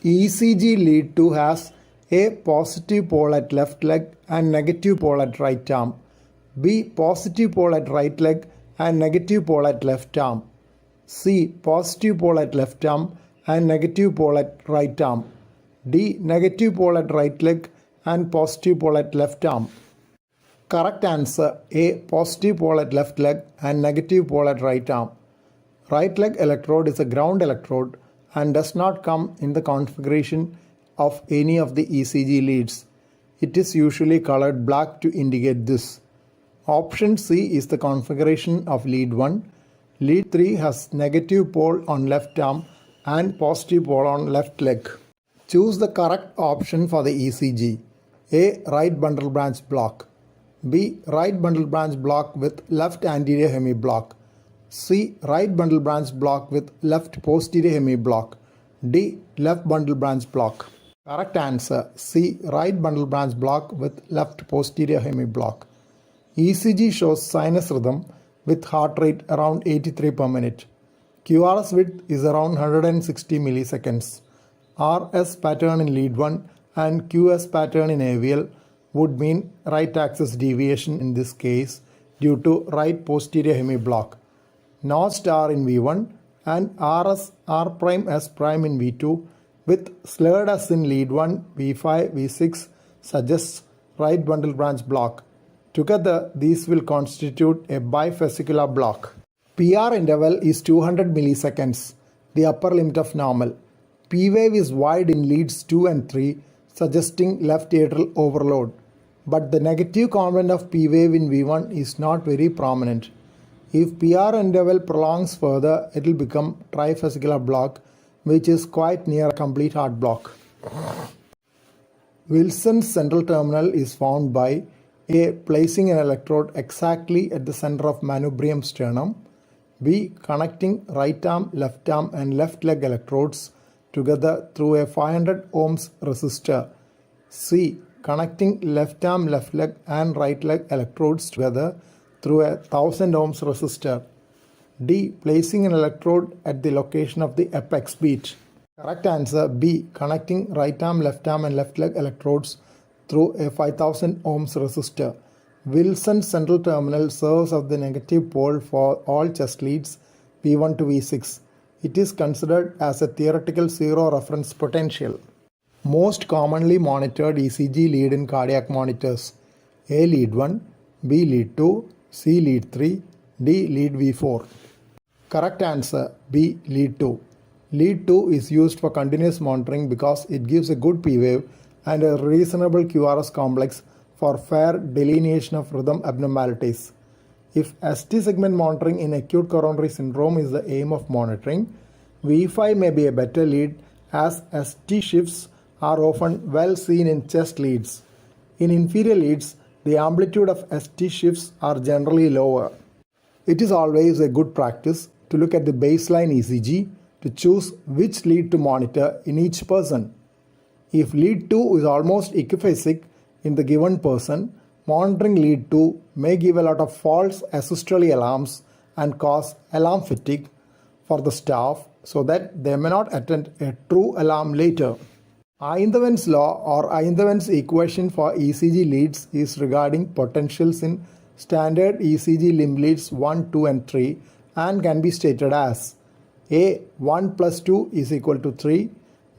ECG lead 2 has A. Positive pole at left leg and negative pole at right arm. B. Positive pole at right leg and negative pole at left arm. C. Positive pole at left arm and negative pole at right arm. D. Negative pole at right leg and positive pole at left arm. Correct answer A. Positive pole at left leg and negative pole at right arm. Right leg electrode is a ground electrode and does not come in the configuration of any of the ECG leads. It is usually colored black to indicate this. Option C is the configuration of lead 1. Lead 3 has negative pole on left arm and positive pole on left leg. Choose the correct option for the ECG. A. Right bundle branch block. B. Right bundle branch block with left anterior hemiblock. C. Right bundle branch block with left posterior hemiblock. D. Left bundle branch block. Correct answer C. Right bundle branch block with left posterior hemiblock. ECG shows sinus rhythm with heart rate around 83 per minute. QRS width is around 160 milliseconds. RS pattern in lead 1 and QS pattern in AVL would mean right axis deviation in this case due to right posterior hemiblock. North star in V1 and RS R prime S prime in V2 with slurred S in lead 1, V5, V6 suggests right bundle branch block. Together, these will constitute a bifascicular block. PR interval is 200 milliseconds, the upper limit of normal. P wave is wide in leads 2 and 3, suggesting left atrial overload. But the negative component of P wave in V1 is not very prominent. If PR interval prolongs further, it will become trifascicular block, which is quite near a complete heart block. Wilson's central terminal is found by A. Placing an electrode exactly at the center of manubrium sternum. B. Connecting right arm and left leg electrodes together through a 500 ohms resistor. C. Connecting left arm, left leg and right leg electrodes together through a 1000 ohms resistor. D. Placing an electrode at the location of the apex beat. Correct answer B. Connecting right arm and left leg electrodes through a 5000 ohms resistor. Wilson's central terminal serves as the negative pole for all chest leads V1 to V6. It is considered as a theoretical zero reference potential. Most commonly monitored ECG lead in cardiac monitors: A. Lead 1, B. Lead 2, C. Lead 3, D. Lead V4. Correct answer B. Lead 2. Lead 2 is used for continuous monitoring because it gives a good P wave and a reasonable QRS complex for fair delineation of rhythm abnormalities. If ST segment monitoring in acute coronary syndrome is the aim of monitoring, V5 may be a better lead as ST shifts are often well seen in chest leads. In inferior leads, the amplitude of ST shifts are generally lower. It is always a good practice to look at the baseline ECG to choose which lead to monitor in each person. If lead 2 is almost equiphasic in the given person, monitoring lead 2 may give a lot of false asystole alarms and cause alarm fatigue for the staff so that they may not attend a true alarm later. Einthoven's law or Einthoven's equation for ECG leads is regarding potentials in standard ECG limb leads 1, 2 and 3 and can be stated as A. 1 plus 2 is equal to 3,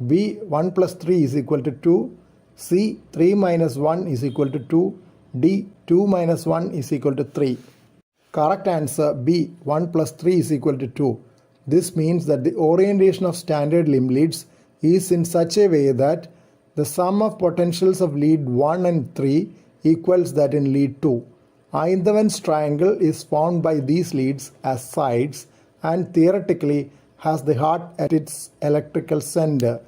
B. 1 plus 3 is equal to 2, C. 3 minus 1 is equal to 2, D. 2 minus 1 is equal to 3. Correct answer B. 1 plus 3 is equal to 2. This means that the orientation of standard limb leads is in such a way that the sum of potentials of lead 1 and 3 equals that in lead 2. Einthoven's triangle is formed by these leads as sides and theoretically has the heart at its electrical center,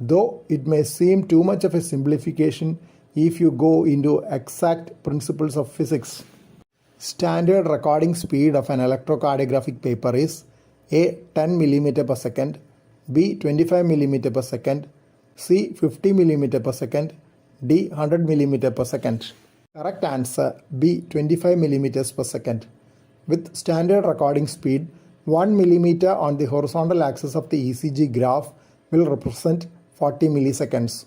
though it may seem too much of a simplification if you go into exact principles of physics. Standard recording speed of an electrocardiographic paper is A. 10 mm per second, B. 25 mm per second, C. 50 mm per second, D. 100 mm per second. Correct answer B. 25 mm per second. With standard recording speed, 1 mm on the horizontal axis of the ECG graph will represent 40 milliseconds.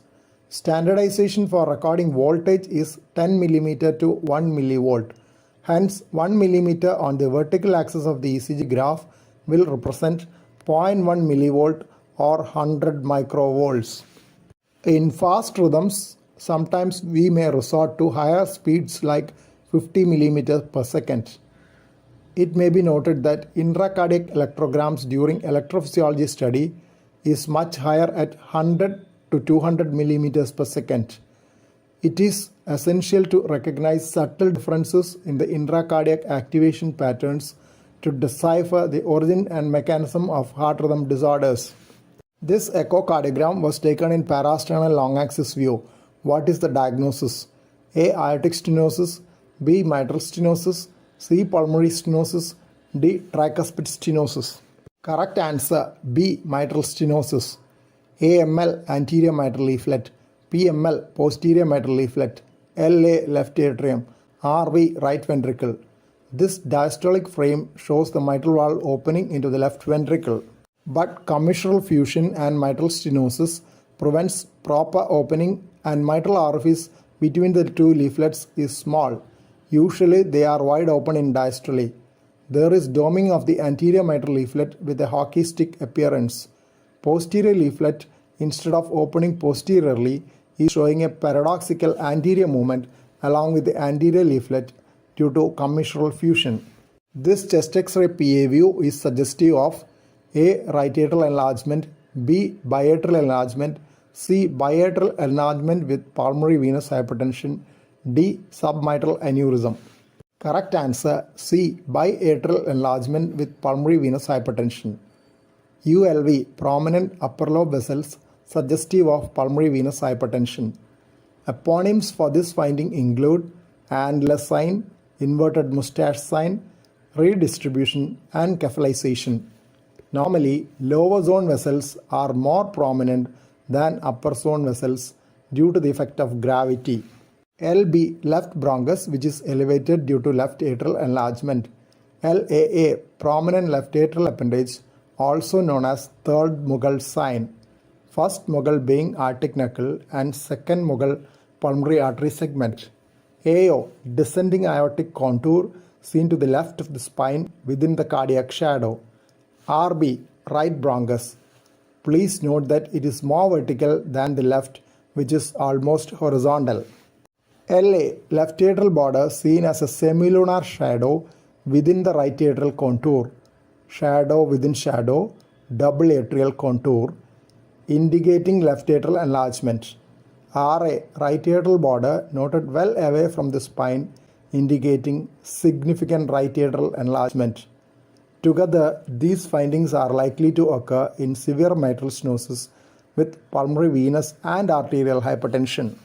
Standardization for recording voltage is 10 mm to 1 millivolt. Hence, 1 mm on the vertical axis of the ECG graph will represent 0.1 millivolt or 100 microvolts. In fast rhythms, sometimes we may resort to higher speeds like 50 mm per second. It may be noted that intracardiac electrograms during electrophysiology study is much higher at 100 to 200 mm per second. It is essential to recognize subtle differences in the intracardiac activation patterns to decipher the origin and mechanism of heart rhythm disorders. This echocardiogram was taken in parasternal long axis view. What is the diagnosis? A. Aortic stenosis, B. Mitral stenosis, C. Pulmonary stenosis, D. Tricuspid stenosis. Correct answer B. Mitral stenosis. AML anterior mitral leaflet, PML posterior mitral leaflet, LA left atrium, RV right ventricle. This diastolic frame shows the mitral valve opening into the left ventricle. But commissural fusion and mitral stenosis prevents proper opening, and mitral orifice between the two leaflets is small. Usually they are wide open in diastole. There is doming of the anterior mitral leaflet with a hockey stick appearance. Posterior leaflet, instead of opening posteriorly, is showing a paradoxical anterior movement along with the anterior leaflet due to commissural fusion. This chest X-ray PA view is suggestive of A. Right atrial enlargement, B. Biatrial enlargement, C. Biatrial enlargement with pulmonary venous hypertension, D. Submitral aneurysm. Correct answer C. Biatrial enlargement with pulmonary venous hypertension. ULV, prominent upper lobe vessels, suggestive of pulmonary venous hypertension. Eponyms for this finding include annular sign, inverted mustache sign, redistribution, and cephalization. Normally, lower zone vessels are more prominent than upper zone vessels due to the effect of gravity. LB, left bronchus, which is elevated due to left atrial enlargement. LAA, prominent left atrial appendage, also known as third Mughal sign. First Mughal being aortic knuckle and second Mughal pulmonary artery segment. AO, descending aortic contour seen to the left of the spine within the cardiac shadow. RB, right bronchus. Please note that it is more vertical than the left, which is almost horizontal. LA, left atrial border seen as a semilunar shadow within the right atrial contour. Shadow within shadow, double atrial contour, indicating left atrial enlargement. RA, right atrial border noted well away from the spine, indicating significant right atrial enlargement. Together, these findings are likely to occur in severe mitral stenosis with pulmonary venous and arterial hypertension.